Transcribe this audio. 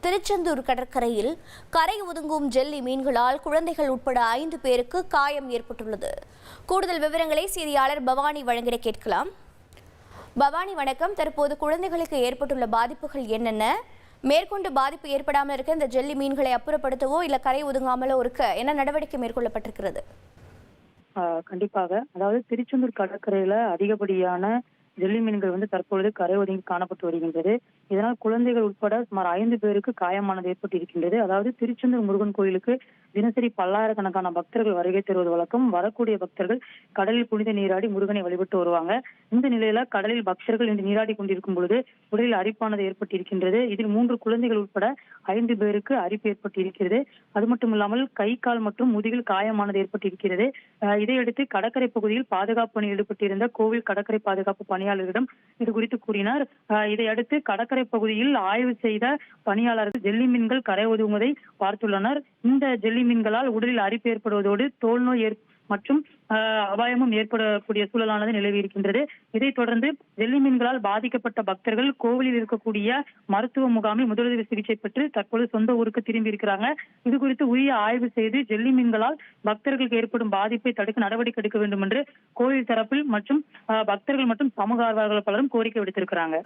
திருச்செந்தூர் கடற்கரையில் கரை ஒதுங்கும் ஜெல்லி மீன்களால் குழந்தைகள் உட்பட 5 பேருக்கு காயம் ஏற்பட்டுள்ளது. கூடுதல் விவரங்களை செய்தியாளர் பவானி வழங்கிட கேட்கலாம். பவானி வணக்கம். தற்போது குழந்தைகளுக்கு ஏற்பட்டுள்ள பாதிப்புகள் என்னென்ன? மேற்கொண்டு பாதிப்பு ஏற்படாமல் இருக்க இந்த ஜெல்லி மீன்களை அப்புறப்படுத்தவோ இல்ல கரை ஒதுங்காமலோ இருக்க என்ன நடவடிக்கை மேற்கொள்ளப்பட்டிருக்கிறது? கண்டிப்பாக. அதாவது திருச்செந்தூர் கடற்கரையில அதிகப்படியான ஜெல்லி மீன்கள் தற்பொழுது கரை ஒதுங்கி காணப்பட்டு வருகின்றது. இதனால் குழந்தைகள் உட்பட சுமார் 5 பேருக்கு காயமானது ஏற்பட்டிருக்கின்றது. அதாவது திருச்செந்தூர் முருகன் கோயிலுக்கு தினசரி பல்லாயிரக்கணக்கான பக்தர்கள் வருகை தருவது வழக்கம். வரக்கூடிய பக்தர்கள் கடலில் புனித நீராடி முருகனை வழிபட்டு வருவாங்க. இந்த நிலையில கடலில் பக்தர்கள் இன்று நீராடி கொண்டிருக்கும் பொழுது உடலில் அரிப்பானது ஏற்பட்டிருக்கின்றது. இதில் 3 குழந்தைகள் உட்பட 5 பேருக்கு அரிப்பு ஏற்பட்டிருக்கிறது. அது மட்டும் இல்லாமல் கை, கால் மற்றும் முதுகில் காயமானது ஏற்பட்டிருக்கிறது. இதையடுத்து கடற்கரை பகுதியில் பாதுகாப்பு பணியில் ஈடுபட்டிருந்த கோவில் கடற்கரை பாதுகாப்பு பணியாளர்களிடம் இது குறித்து கூறினார். இதையடுத்து கடற்கரை பகுதியில் ஆய்வு செய்த பணியாளர்கள் ஜெல்லி மீன்கள் கரை ஒதுங்குவதை பார்த்துள்ளனர். இந்த ஜெல்லி மீன்களால் உடலில் அரிப்பு ஏற்படுவதோடு தோல் நோய் மற்றும் அபாயமும் ஏற்படக்கூடிய சூழலானது நிலவி இருக்கின்றது. இதைத் தொடர்ந்து ஜெல்லி மீன்களால் பாதிக்கப்பட்ட பக்தர்கள் கோவிலில் இருக்கக்கூடிய மருத்துவ முகாமில் முதலுதவி சிகிச்சை பெற்று தற்போது சொந்த ஊருக்கு திரும்பி இருக்கிறாங்க. இது குறித்து உரிய ஆய்வு செய்து ஜெல்லி மீன்களால் பக்தர்களுக்கு ஏற்படும் பாதிப்பை தடுக்க நடவடிக்கை எடுக்க வேண்டும் என்று கோவில் தரப்பில் மற்றும் பக்தர்கள் மற்றும் சமூக ஆர்வலர்கள் பலரும் கோரிக்கை விடுத்திருக்கிறாங்க.